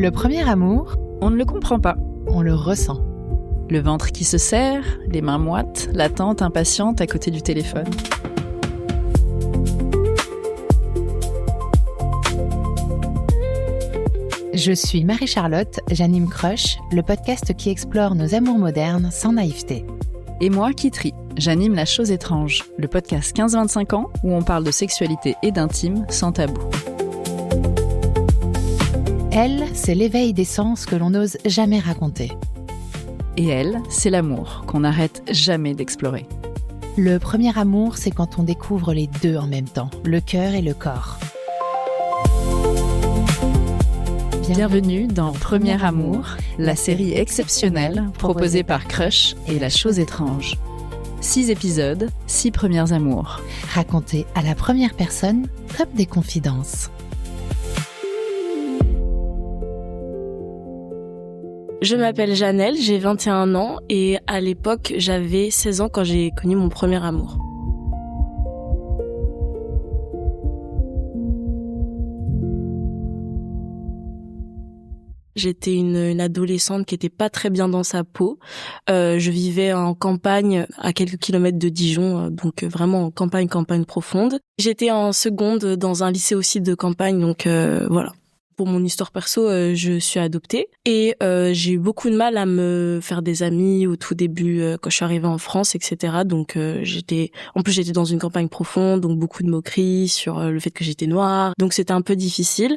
Le premier amour, on ne le comprend pas. On le ressent. Le ventre qui se serre, les mains moites, l'attente impatiente à côté du téléphone. Je suis Marie-Charlotte, j'anime Crush, le podcast qui explore nos amours modernes sans naïveté. Et moi, Kitri, j'anime La Chose Étrange, le podcast 15-25 ans où on parle de sexualité et d'intime sans tabou. Elle, c'est l'éveil des sens que l'on n'ose jamais raconter. Et elle, c'est l'amour qu'on n'arrête jamais d'explorer. Le premier amour, c'est quand on découvre les deux en même temps, le cœur et le corps. Bienvenue dans Premier Amour, la série exceptionnelle proposée par Crush et La Chose Étrange. 6 épisodes, 6 premiers amours. Racontés à la première personne, comme des confidences. Je m'appelle Janelle, j'ai 21 ans et à l'époque, j'avais 16 ans quand j'ai connu mon premier amour. J'étais une adolescente qui était pas très bien dans sa peau. Je vivais en campagne, à quelques kilomètres de Dijon, donc vraiment en campagne profonde. J'étais en seconde dans un lycée aussi de campagne, donc voilà. Pour mon histoire perso, je suis adoptée et j'ai eu beaucoup de mal à me faire des amis au tout début quand je suis arrivée en France, etc. Donc j'étais dans une campagne profonde, donc beaucoup de moqueries sur le fait que j'étais noire. Donc c'était un peu difficile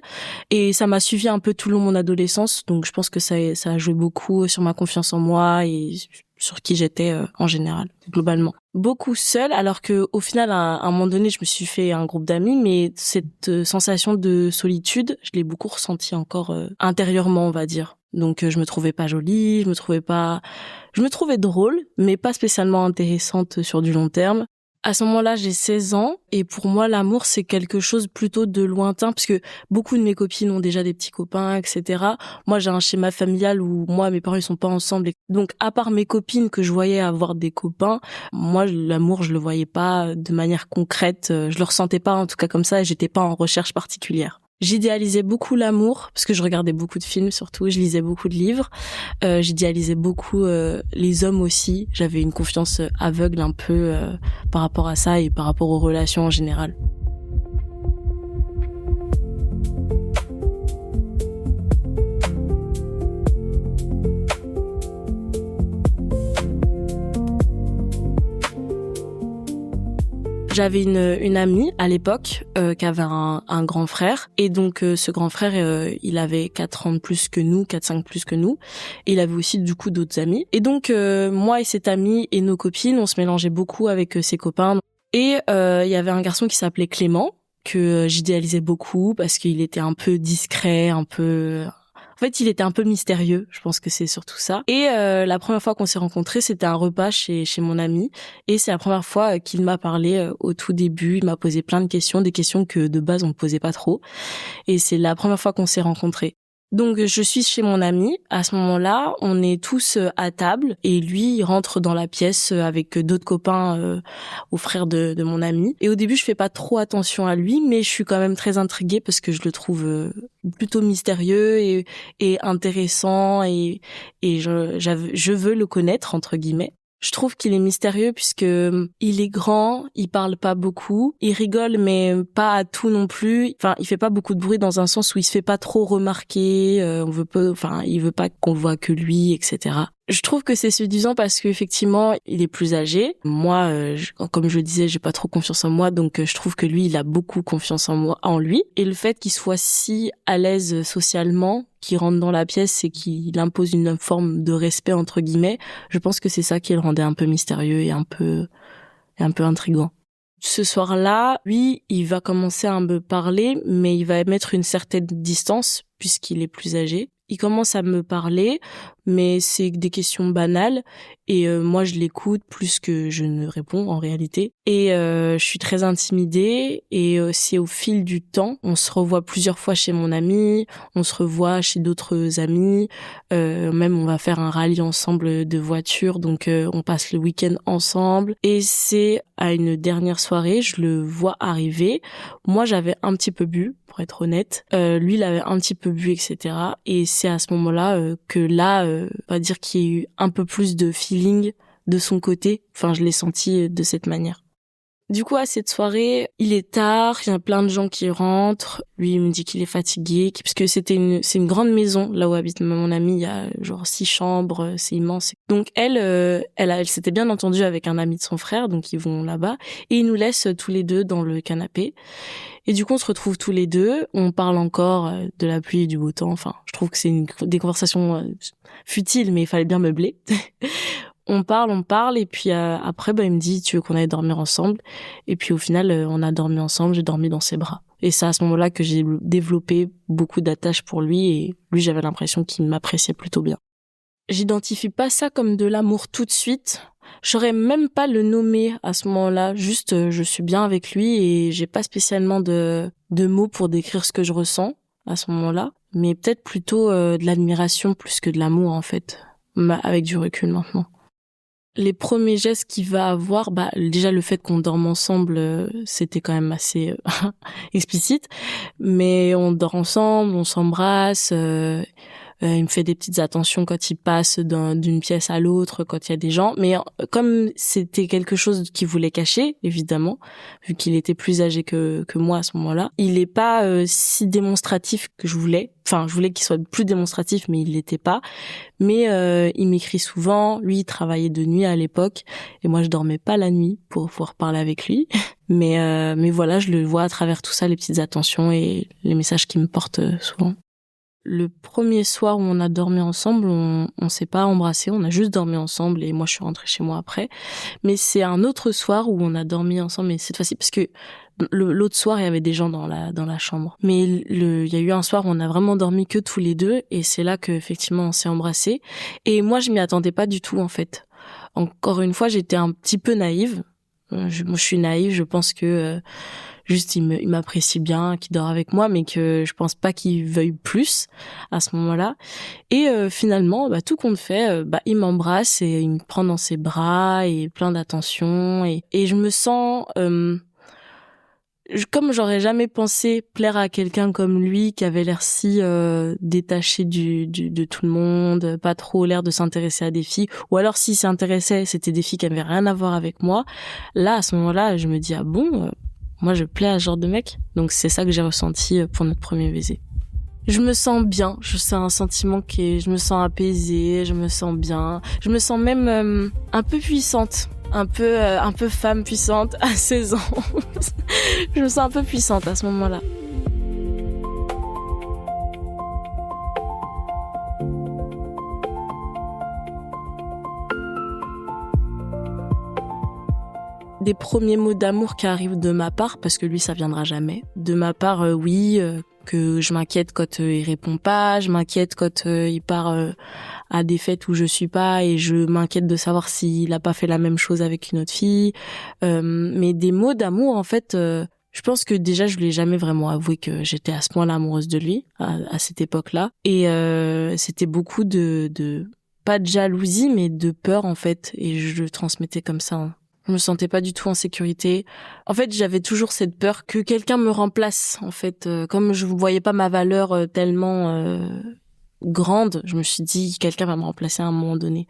et ça m'a suivi un peu tout le long de mon adolescence. Donc je pense que ça a joué beaucoup sur ma confiance en moi et sur qui j'étais en général, globalement. Beaucoup seule, alors que au final, à un moment donné, je me suis fait un groupe d'amis, mais cette sensation de solitude, je l'ai beaucoup ressentie encore intérieurement, on va dire. Donc je me trouvais pas jolie, je me trouvais drôle, mais pas spécialement intéressante sur du long terme. À ce moment-là, j'ai 16 ans et pour moi, l'amour, c'est quelque chose plutôt de lointain parce que beaucoup de mes copines ont déjà des petits copains, etc. Moi, j'ai un schéma familial où mes parents, ils sont pas ensemble. Donc, à part mes copines que je voyais avoir des copains, moi, l'amour, je le voyais pas de manière concrète. Je le ressentais pas, en tout cas comme ça, et j'étais pas en recherche particulière. J'idéalisais beaucoup l'amour parce que je regardais beaucoup de films surtout, je lisais beaucoup de livres. J'idéalisais beaucoup les hommes aussi. J'avais une confiance aveugle un peu par rapport à ça et par rapport aux relations en général. J'avais une amie à l'époque qui avait un grand frère et donc ce grand frère il avait 4 ans de plus que nous, 4-5 plus que nous et il avait aussi du coup d'autres amis et donc moi et cette amie et nos copines on se mélangeait beaucoup avec ses copains et il y avait un garçon qui s'appelait Clément que j'idéalisais beaucoup parce qu'il était un peu discret, en fait, il était un peu mystérieux, je pense que c'est surtout ça. Et la première fois qu'on s'est rencontrés, c'était un repas chez mon ami. Et c'est la première fois qu'il m'a parlé au tout début. Il m'a posé plein de questions, des questions que de base on ne posait pas trop. Et c'est la première fois qu'on s'est rencontrés. Donc je suis chez mon ami, à ce moment-là, on est tous à table et lui il rentre dans la pièce avec d'autres copains au frère de mon ami. Et au début je fais pas trop attention à lui, mais je suis quand même très intriguée parce que je le trouve plutôt mystérieux et intéressant et je veux le connaître entre guillemets. Je trouve qu'il est mystérieux puisque il est grand, il parle pas beaucoup, il rigole mais pas à tout non plus. Enfin, il fait pas beaucoup de bruit dans un sens où il se fait pas trop remarquer. Il veut pas qu'on voit que lui, etc. Je trouve que c'est séduisant parce qu'effectivement, il est plus âgé. Moi, comme je le disais, j'ai pas trop confiance en moi, donc je trouve que lui, il a beaucoup confiance en lui. Et le fait qu'il soit si à l'aise socialement, qu'il rentre dans la pièce et qu'il impose une forme de respect entre guillemets, je pense que c'est ça qui le rendait un peu mystérieux et un peu intriguant. Ce soir-là, lui, il va commencer à me parler, mais il va mettre une certaine distance puisqu'il est plus âgé. Il commence à me parler, mais c'est des questions banales Et moi, je l'écoute plus que je ne réponds en réalité. Et je suis très intimidée. Et c'est au fil du temps, on se revoit plusieurs fois chez mon ami, on se revoit chez d'autres amis. Même on va faire un rallye ensemble de voitures, donc on passe le week-end ensemble. Et c'est à une dernière soirée, je le vois arriver. Moi, j'avais un petit peu bu, pour être honnête. Lui, il avait un petit peu bu, etc. Et c'est à ce moment-là que là, on va dire qu'il y a eu un peu plus de feeling de son côté. Enfin, je l'ai senti de cette manière. Du coup, à cette soirée, il est tard, il y a plein de gens qui rentrent. Lui, il me dit qu'il est fatigué, parce que c'est une grande maison, là où habite mon amie. Il y a genre 6 chambres, c'est immense. Donc elle s'était bien entendue avec un ami de son frère, donc ils vont là-bas. Et ils nous laissent tous les deux dans le canapé. Et du coup, on se retrouve tous les deux. On parle encore de la pluie et du beau temps. Enfin, je trouve que c'est des conversations futiles, mais il fallait bien meubler. On parle, et puis après, il me dit, tu veux qu'on aille dormir ensemble? Et puis au final, on a dormi ensemble, j'ai dormi dans ses bras. Et c'est à ce moment-là que j'ai développé beaucoup d'attaches pour lui, et lui, j'avais l'impression qu'il m'appréciait plutôt bien. J'identifie pas ça comme de l'amour tout de suite. J'aurais même pas le nommer à ce moment-là. Juste, je suis bien avec lui et j'ai pas spécialement de mots pour décrire ce que je ressens à ce moment-là. Mais peut-être plutôt de l'admiration plus que de l'amour, en fait, avec du recul maintenant. Les premiers gestes qu'il va avoir, déjà le fait qu'on dorme ensemble, c'était quand même assez explicite. Mais on dort ensemble, on s'embrasse. Il me fait des petites attentions quand il passe d'une pièce à l'autre, quand il y a des gens. Mais comme c'était quelque chose qu'il voulait cacher, évidemment, vu qu'il était plus âgé que moi à ce moment-là, il est pas si démonstratif que je voulais. Enfin, je voulais qu'il soit plus démonstratif, mais il l'était pas. Mais il m'écrit souvent. Lui, il travaillait de nuit à l'époque, et moi, je dormais pas la nuit pour pouvoir parler avec lui. Mais voilà, je le vois à travers tout ça, les petites attentions et les messages qu'il me porte souvent. Le premier soir où on a dormi ensemble, on s'est pas embrassé, on a juste dormi ensemble et moi je suis rentrée chez moi après. Mais c'est un autre soir où on a dormi ensemble, mais cette fois-ci parce que l'autre soir il y avait des gens dans la chambre. Mais il y a eu un soir où on a vraiment dormi que tous les deux et c'est là que effectivement on s'est embrassés. Et moi je m'y attendais pas du tout en fait. Encore une fois, j'étais un petit peu naïve. Je suis naïve, je pense que juste il m'apprécie bien, qu'il dort avec moi, mais que je pense pas qu'il veuille plus à ce moment-là. Et finalement, tout compte fait, il m'embrasse et il me prend dans ses bras et plein d'attention et je me sens comme j'aurais jamais pensé plaire à quelqu'un comme lui qui avait l'air si détaché de tout le monde, pas trop l'air de s'intéresser à des filles, ou alors s'il s'intéressait, c'était des filles qui avaient rien à voir avec moi. Là, à ce moment-là, je me dis moi je plais à ce genre de mec. Donc c'est ça que j'ai ressenti pour notre premier baiser. Je me sens bien, c'est un sentiment je me sens apaisée, je me sens bien, je me sens même un peu puissante. Un peu femme puissante à 16 ans. Je me sens un peu puissante à ce moment-là. Des premiers mots d'amour qui arrivent de ma part, parce que lui ça viendra jamais. De ma part, oui, que je m'inquiète quand il répond pas, je m'inquiète quand il part à des fêtes où je suis pas et je m'inquiète de savoir s'il a pas fait la même chose avec une autre fille. Mais des mots d'amour, en fait, je pense que déjà je lui ai jamais vraiment avoué que j'étais à ce point-là amoureuse de lui à cette époque-là. Et c'était beaucoup de pas de jalousie, mais de peur en fait. Et je le transmettais comme ça. Je me sentais pas du tout en sécurité. En fait, j'avais toujours cette peur que quelqu'un me remplace. En fait, comme je voyais pas ma valeur tellement grande, je me suis dit quelqu'un va me remplacer à un moment donné.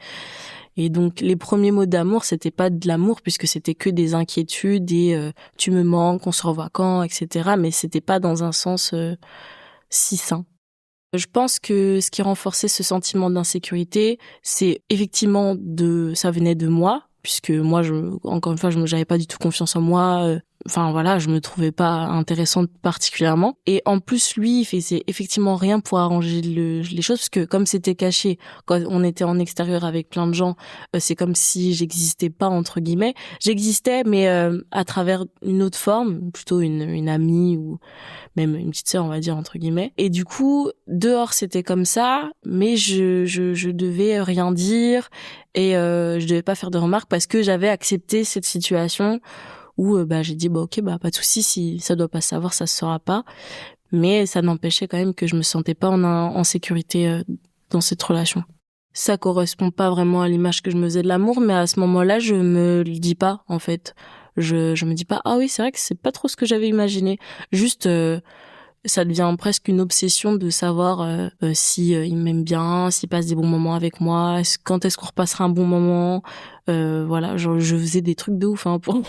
Et donc les premiers mots d'amour, c'était pas de l'amour puisque c'était que des inquiétudes et tu me manques, on se revoit quand, etc. Mais c'était pas dans un sens si sain. Je pense que ce qui renforçait ce sentiment d'insécurité, c'est effectivement ça venait de moi. Puisque moi, encore une fois, j'avais pas du tout confiance en moi. Enfin voilà, je me trouvais pas intéressante particulièrement. Et en plus, lui, il faisait effectivement rien pour arranger les choses, parce que comme c'était caché, quand on était en extérieur avec plein de gens, c'est comme si j'existais pas entre guillemets. J'existais, mais à travers une autre forme, plutôt une amie ou même une petite sœur, on va dire entre guillemets. Et du coup, dehors c'était comme ça, mais je devais rien dire. et je devais pas faire de remarques parce que j'avais accepté cette situation où j'ai dit ok, pas de souci, si ça doit pas se savoir, ça se saura pas. Mais ça n'empêchait quand même que je me sentais pas en sécurité dans cette relation. Ça correspond pas vraiment à l'image que je me faisais de l'amour, mais à ce moment-là, je me le dis pas, en fait. Je me dis pas, ah oui, c'est vrai que c'est pas trop ce que j'avais imaginé. Juste, ça devient presque une obsession de savoir si il m'aime bien, s'il passe des bons moments avec moi, quand est-ce qu'on repassera un bon moment. Voilà, genre, je faisais des trucs de ouf pour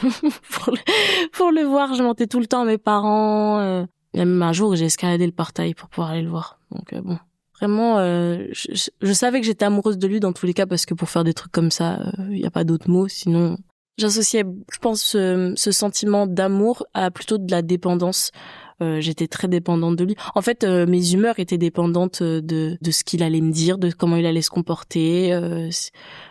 pour le voir. Je mentais tout le temps à mes parents. Il y a même un jour où j'ai escaladé le portail pour pouvoir aller le voir. Donc bon. Vraiment, je savais que j'étais amoureuse de lui dans tous les cas parce que pour faire des trucs comme ça, il y a pas d'autre mot. Sinon, j'associais, je pense, ce sentiment d'amour à plutôt de la dépendance. J'étais très dépendante de lui. En fait, mes humeurs étaient dépendantes de ce qu'il allait me dire, de comment il allait se comporter. En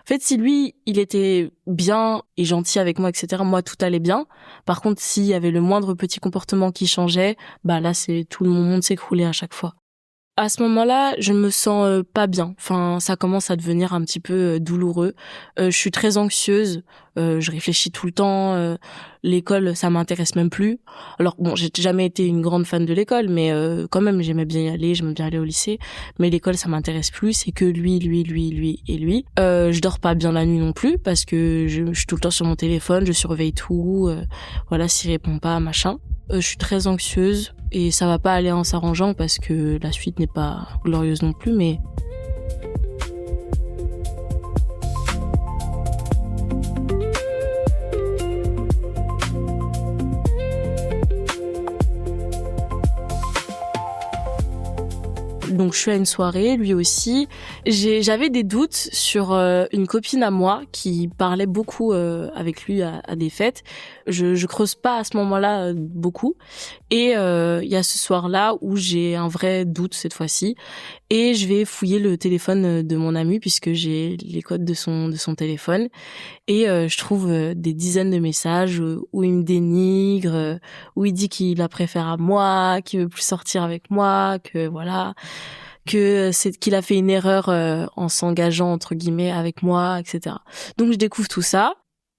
fait, si lui, il était bien et gentil avec moi, etc., moi, tout allait bien. Par contre, s'il y avait le moindre petit comportement qui changeait, là, tout le monde s'écroulait à chaque fois. À ce moment-là, je me sens pas bien. Enfin, ça commence à devenir un petit peu douloureux. Je suis très anxieuse. Je réfléchis tout le temps. L'école, ça m'intéresse même plus. Alors bon, j'ai jamais été une grande fan de l'école, mais quand même, j'aimais bien y aller. J'aimais bien aller au lycée. Mais l'école, ça m'intéresse plus. C'est que lui et lui. Je dors pas bien la nuit non plus parce que je suis tout le temps sur mon téléphone. Je surveille tout. Voilà, s'il répond pas, machin. Je suis très anxieuse et ça va pas aller en s'arrangeant parce que la suite n'est pas glorieuse non plus, mais donc je suis à une soirée, lui aussi. J'avais des doutes sur une copine à moi qui parlait beaucoup avec lui à des fêtes. Je creuse pas à ce moment-là beaucoup. Et il y a ce soir-là où j'ai un vrai doute cette fois-ci. Et je vais fouiller le téléphone de mon ami puisque j'ai les codes de son téléphone. Et je trouve des dizaines de messages où il me dénigre, où il dit qu'il la préfère à moi, qu'il veut plus sortir avec moi, que voilà, que c'est qu'il a fait une erreur en s'engageant entre guillemets avec moi, etc. Donc je découvre tout ça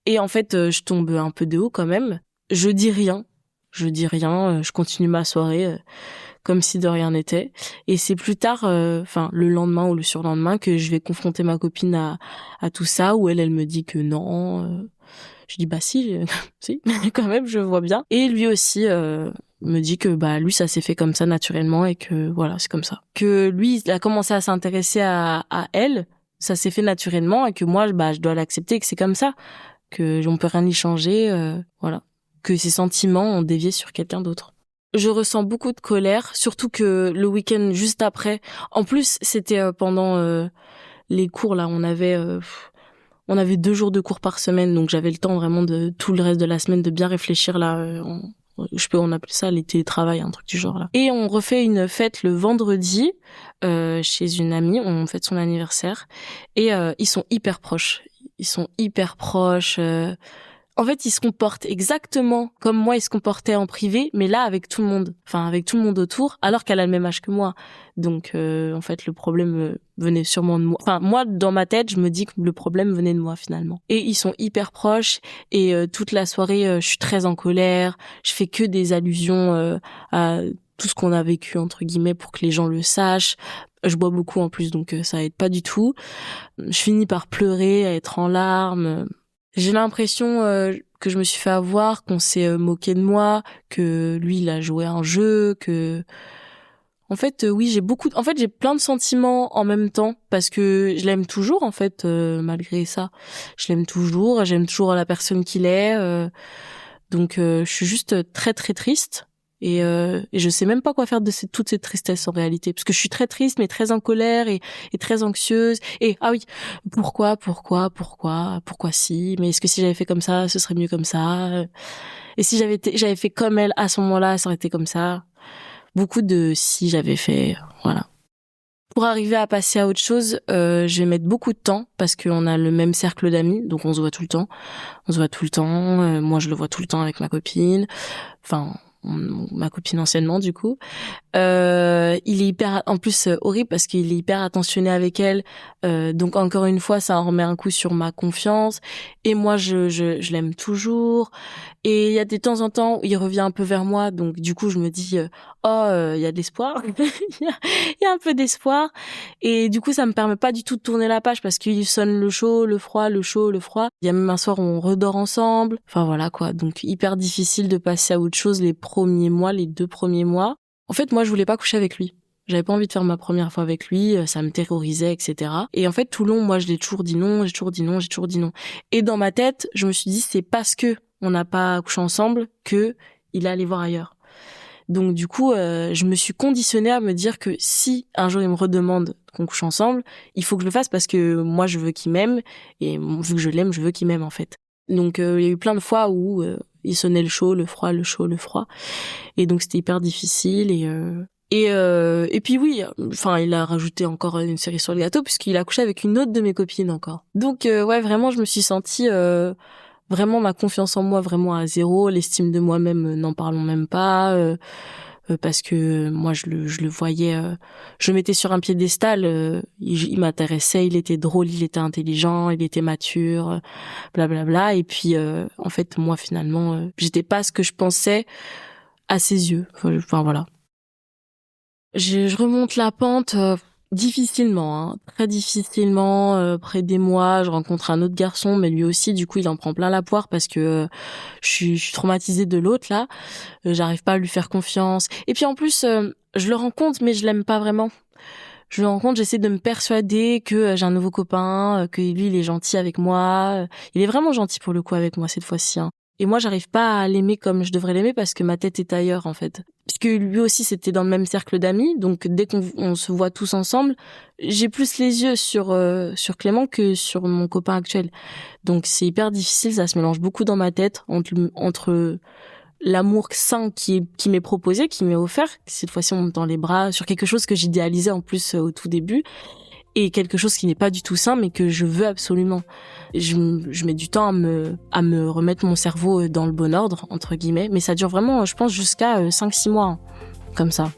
et en fait je tombe un peu de haut quand même. Je dis rien, je continue ma soirée comme si de rien n'était. Et c'est plus tard, le lendemain ou le surlendemain, que je vais confronter ma copine à tout ça, où elle me dit que non. Je dis si, si, quand même, je vois bien. Et lui aussi me dit que lui ça s'est fait comme ça naturellement et que voilà, c'est comme ça. Que lui il a commencé à s'intéresser à elle, ça s'est fait naturellement et que moi je dois l'accepter, que c'est comme ça, que on peut rien y changer, voilà. Que ses sentiments ont dévié sur quelqu'un d'autre. Je ressens beaucoup de colère, surtout que le week-end juste après. En plus, c'était pendant les cours là, on avait 2 jours de cours par semaine, donc j'avais le temps vraiment de tout le reste de la semaine de bien réfléchir là. On appelle ça les télétravail, un truc du genre là. Et on refait une fête le vendredi chez une amie. On fête son anniversaire et ils sont hyper proches. En fait, ils se comportent exactement comme moi, ils se comportaient en privé, mais là, avec tout le monde autour, alors qu'elle a le même âge que moi. Donc, en fait, le problème venait sûrement de moi. Enfin, moi, dans ma tête, je me dis que le problème venait de moi, finalement. Et ils sont hyper proches, et toute la soirée, je suis très en colère, je fais que des allusions à tout ce qu'on a vécu, entre guillemets, pour que les gens le sachent. Je bois beaucoup, en plus, donc ça aide pas du tout. Je finis par pleurer, à être en larmes. J'ai l'impression que je me suis fait avoir, qu'on s'est moqué de moi, que lui il a joué un jeu, que en fait oui, j'ai plein de sentiments en même temps parce que je l'aime toujours en fait malgré ça. Je l'aime toujours, j'aime toujours la personne qu'il est. Donc je suis juste très très triste. Et je sais même pas quoi faire de toute cette tristesse en réalité, parce que je suis très triste mais très en colère et très anxieuse. Et ah oui, pourquoi si, mais est-ce que si j'avais fait comme ça ce serait mieux comme ça, et si j'avais fait comme elle à ce moment-là ça aurait été comme ça. Beaucoup de si j'avais fait, voilà. Pour arriver à passer à autre chose, je vais mettre beaucoup de temps parce qu'on a le même cercle d'amis, donc on se voit tout le temps. Moi je le vois tout le temps avec ma copine, ma copine anciennement du coup. Il est hyper, en plus horrible parce qu'il est hyper attentionné avec elle. Donc encore une fois, ça en remet un coup sur ma confiance. Et moi, je l'aime toujours. Et il y a des temps en temps où il revient un peu vers moi. Donc du coup, je me dis, il y a de l'espoir. Il y a un peu d'espoir. Et du coup, ça me permet pas du tout de tourner la page parce qu'il sonne le chaud, le froid, le chaud, le froid. Il y a même un soir où on redort ensemble. Enfin voilà quoi. Donc hyper difficile de passer à autre chose les 2 premiers mois. En fait, moi, je voulais pas coucher avec lui. J'avais pas envie de faire ma première fois avec lui, ça me terrorisait, etc. Et en fait, tout le long, moi, je l'ai toujours dit non, j'ai toujours dit non. Et dans ma tête, je me suis dit, c'est parce que on n'a pas couché ensemble que il est allé voir ailleurs. Donc du coup, je me suis conditionnée à me dire que si un jour il me redemande qu'on couche ensemble, il faut que je le fasse parce que moi, je veux qu'il m'aime. Et vu que je l'aime, je veux qu'il m'aime, en fait. Donc il y a eu plein de fois où il sonnait le chaud, le froid, le chaud, le froid. Et donc c'était hyper difficile et puis oui, enfin il a rajouté encore une cerise sur le gâteau puisqu'il a couché avec une autre de mes copines encore. Donc ouais, vraiment je me suis sentie vraiment ma confiance en moi vraiment à zéro, l'estime de moi-même n'en parlons même pas parce que moi je le voyais je le mettais sur un piédestal, il m'intéressait, il était drôle, il était intelligent, il était mature, blablabla et puis en fait moi finalement j'étais pas ce que je pensais à ses yeux. Enfin voilà. Je remonte la pente difficilement, hein, très difficilement. Après des mois, je rencontre un autre garçon, mais lui aussi, du coup, il en prend plein la poire parce que je suis traumatisée de l'autre là. J'arrive pas à lui faire confiance. Et puis en plus, je le rencontre, mais je l'aime pas vraiment. Je le rencontre, j'essaie de me persuader que j'ai un nouveau copain, que lui, il est gentil avec moi. Il est vraiment gentil pour le coup avec moi cette fois-ci. Hein. Et moi, j'arrive pas à l'aimer comme je devrais l'aimer parce que ma tête est ailleurs, en fait. Puisque lui aussi, c'était dans le même cercle d'amis. Donc, dès qu'on se voit tous ensemble, j'ai plus les yeux sur Clément que sur mon copain actuel. Donc, c'est hyper difficile. Ça se mélange beaucoup dans ma tête entre l'amour sain qui m'est proposé, qui m'est offert. Cette fois-ci, on me tend les bras sur quelque chose que j'idéalisais en plus au tout début. Et quelque chose qui n'est pas du tout sain, mais que je veux absolument. Je mets du temps à me remettre mon cerveau dans le bon ordre, entre guillemets. Mais ça dure vraiment, je pense, jusqu'à 5-6 mois, hein, comme ça.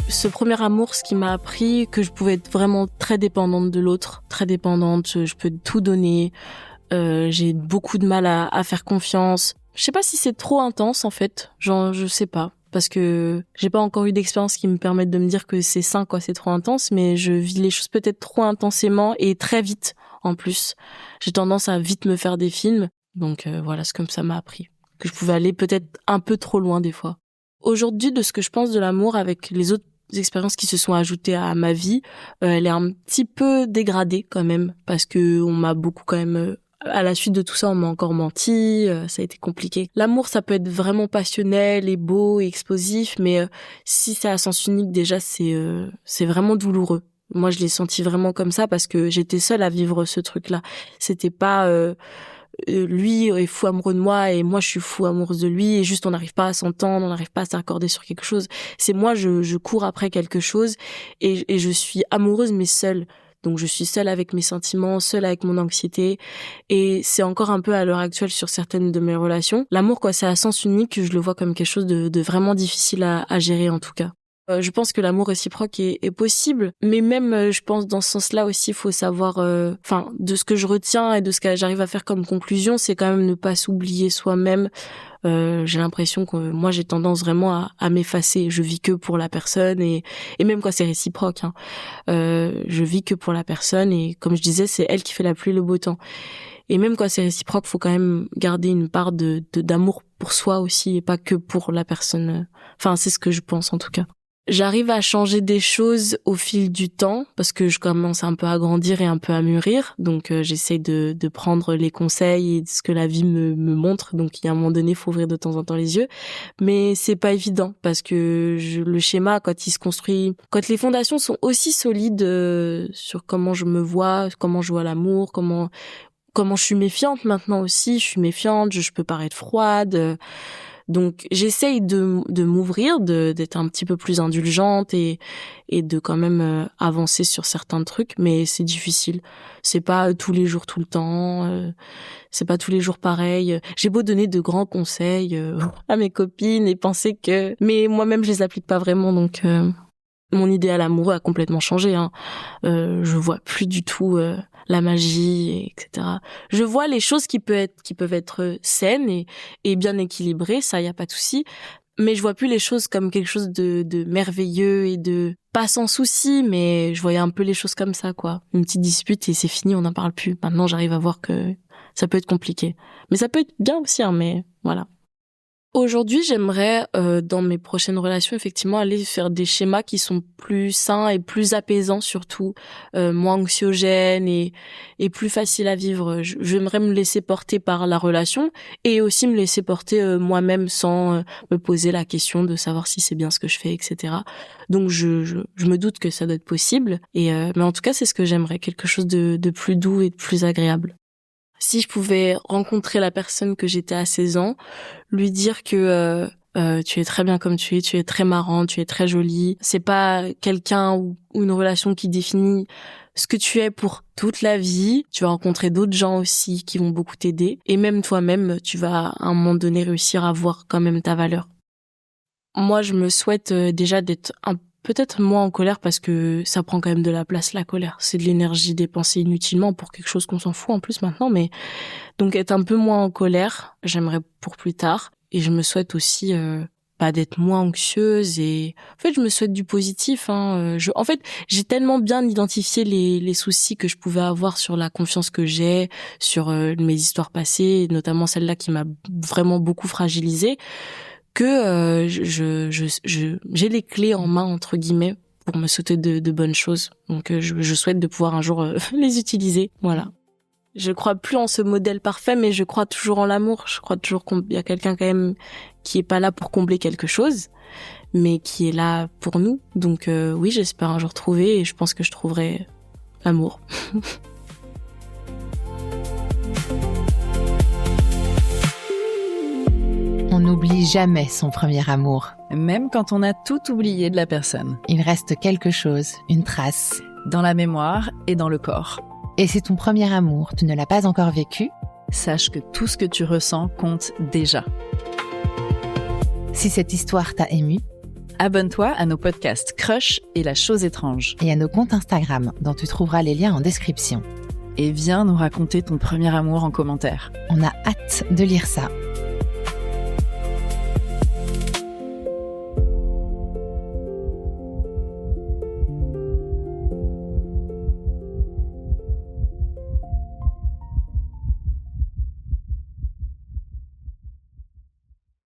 Ce premier amour, ce qui m'a appris que je pouvais être vraiment très dépendante de l'autre, très dépendante, je peux tout donner, j'ai beaucoup de mal à faire confiance. Je sais pas si c'est trop intense en fait, genre je sais pas, parce que j'ai pas encore eu d'expérience qui me permette de me dire que c'est sain quoi, c'est trop intense, mais je vis les choses peut-être trop intensément et très vite en plus. J'ai tendance à vite me faire des films, donc voilà, c'est comme ça m'a appris que je pouvais aller peut-être un peu trop loin des fois. Aujourd'hui, de ce que je pense de l'amour avec les autres expériences qui se sont ajoutées à ma vie, elle est un petit peu dégradée quand même parce que on m'a beaucoup quand même à la suite de tout ça on m'a encore menti, ça a été compliqué. L'amour ça peut être vraiment passionnel et beau et explosif mais si c'est à sens unique déjà c'est vraiment douloureux. Moi je l'ai senti vraiment comme ça parce que j'étais seule à vivre ce truc là. C'était pas lui est fou amoureux de moi et moi je suis fou amoureuse de lui et juste on n'arrive pas à s'entendre, on n'arrive pas à s'accorder sur quelque chose. C'est moi je cours après quelque chose et je suis amoureuse mais seule. Donc je suis seule avec mes sentiments, seule avec mon anxiété et c'est encore un peu à l'heure actuelle sur certaines de mes relations. L'amour quoi, c'est à sens unique, je le vois comme quelque chose de vraiment difficile à gérer en tout cas. Je pense que l'amour réciproque est possible, mais même je pense dans ce sens-là aussi il faut savoir de ce que je retiens et de ce que j'arrive à faire comme conclusion, c'est quand même ne pas s'oublier soi-même. J'ai l'impression que moi j'ai tendance vraiment à m'effacer, je vis que pour la personne et même quand c'est réciproque hein, je vis que pour la personne et comme je disais, c'est elle qui fait la pluie et le beau temps. Et même quand c'est réciproque, faut quand même garder une part d'amour pour soi aussi et pas que pour la personne. Enfin, c'est ce que je pense en tout cas. J'arrive à changer des choses au fil du temps parce que je commence un peu à grandir et un peu à mûrir. Donc j'essaie de prendre les conseils et ce que la vie me montre. Donc il y a un moment donné, il faut ouvrir de temps en temps les yeux. Mais c'est pas évident parce que le schéma, quand il se construit, quand les fondations sont aussi solides sur comment je me vois, comment je vois l'amour, comment je suis méfiante maintenant aussi. Je suis méfiante, je peux paraître froide. Donc j'essaye de m'ouvrir, d'être un petit peu plus indulgente et de quand même avancer sur certains trucs, mais c'est difficile. C'est pas tous les jours tout le temps, c'est pas tous les jours pareil. J'ai beau donner de grands conseils à mes copines et penser que, mais moi-même je les applique pas vraiment, donc mon idéal amoureux a complètement changé. Je vois plus du tout la magie, etc. Je vois les choses qui peuvent être saines et bien équilibrées, ça y a pas de souci. Mais je vois plus les choses comme quelque chose de merveilleux et de pas sans souci, mais je voyais un peu les choses comme ça, quoi. Une petite dispute et c'est fini, on n'en parle plus. Maintenant, j'arrive à voir que ça peut être compliqué. Mais ça peut être bien aussi, mais voilà. Aujourd'hui, j'aimerais, dans mes prochaines relations, effectivement, aller faire des schémas qui sont plus sains et plus apaisants, surtout, moins anxiogènes et plus faciles à vivre. J'aimerais me laisser porter par la relation et aussi me laisser porter moi-même sans me poser la question de savoir si c'est bien ce que je fais, etc. Donc, je me doute que ça doit être possible. Mais en tout cas, c'est ce que j'aimerais, quelque chose de plus doux et de plus agréable. Si je pouvais rencontrer la personne que j'étais à 16 ans, lui dire que tu es très bien comme tu es très marrant, tu es très jolie. C'est pas quelqu'un ou une relation qui définit ce que tu es pour toute la vie. Tu vas rencontrer d'autres gens aussi qui vont beaucoup t'aider. Et même toi-même, tu vas à un moment donné réussir à voir quand même ta valeur. Moi, je me souhaite déjà d'être peut-être moins en colère parce que ça prend quand même de la place, la colère. C'est de l'énergie dépensée inutilement pour quelque chose qu'on s'en fout en plus maintenant, mais donc être un peu moins en colère, j'aimerais pour plus tard. Et je me souhaite aussi d'être moins anxieuse et en fait je me souhaite du positif. En fait, j'ai tellement bien identifié les soucis que je pouvais avoir sur la confiance que j'ai, sur mes histoires passées, notamment celle-là qui m'a vraiment beaucoup fragilisée, que j'ai les clés en main entre guillemets pour me souhaiter de bonnes choses. Donc je souhaite de pouvoir un jour les utiliser. Voilà. Je crois plus en ce modèle parfait, mais je crois toujours en l'amour. Je crois toujours qu'il y a quelqu'un quand même qui est pas là pour combler quelque chose, mais qui est là pour nous. Donc oui, j'espère un jour trouver et je pense que je trouverai l'amour. On n'oublie jamais son premier amour. Même quand on a tout oublié de la personne. Il reste quelque chose, une trace. Dans la mémoire et dans le corps. Et si ton premier amour, tu ne l'as pas encore vécu, sache que tout ce que tu ressens compte déjà. Si cette histoire t'a ému, abonne-toi à nos podcasts Crush et La Chose Étrange. Et à nos comptes Instagram, dont tu trouveras les liens en description. Et viens nous raconter ton premier amour en commentaire. On a hâte de lire ça.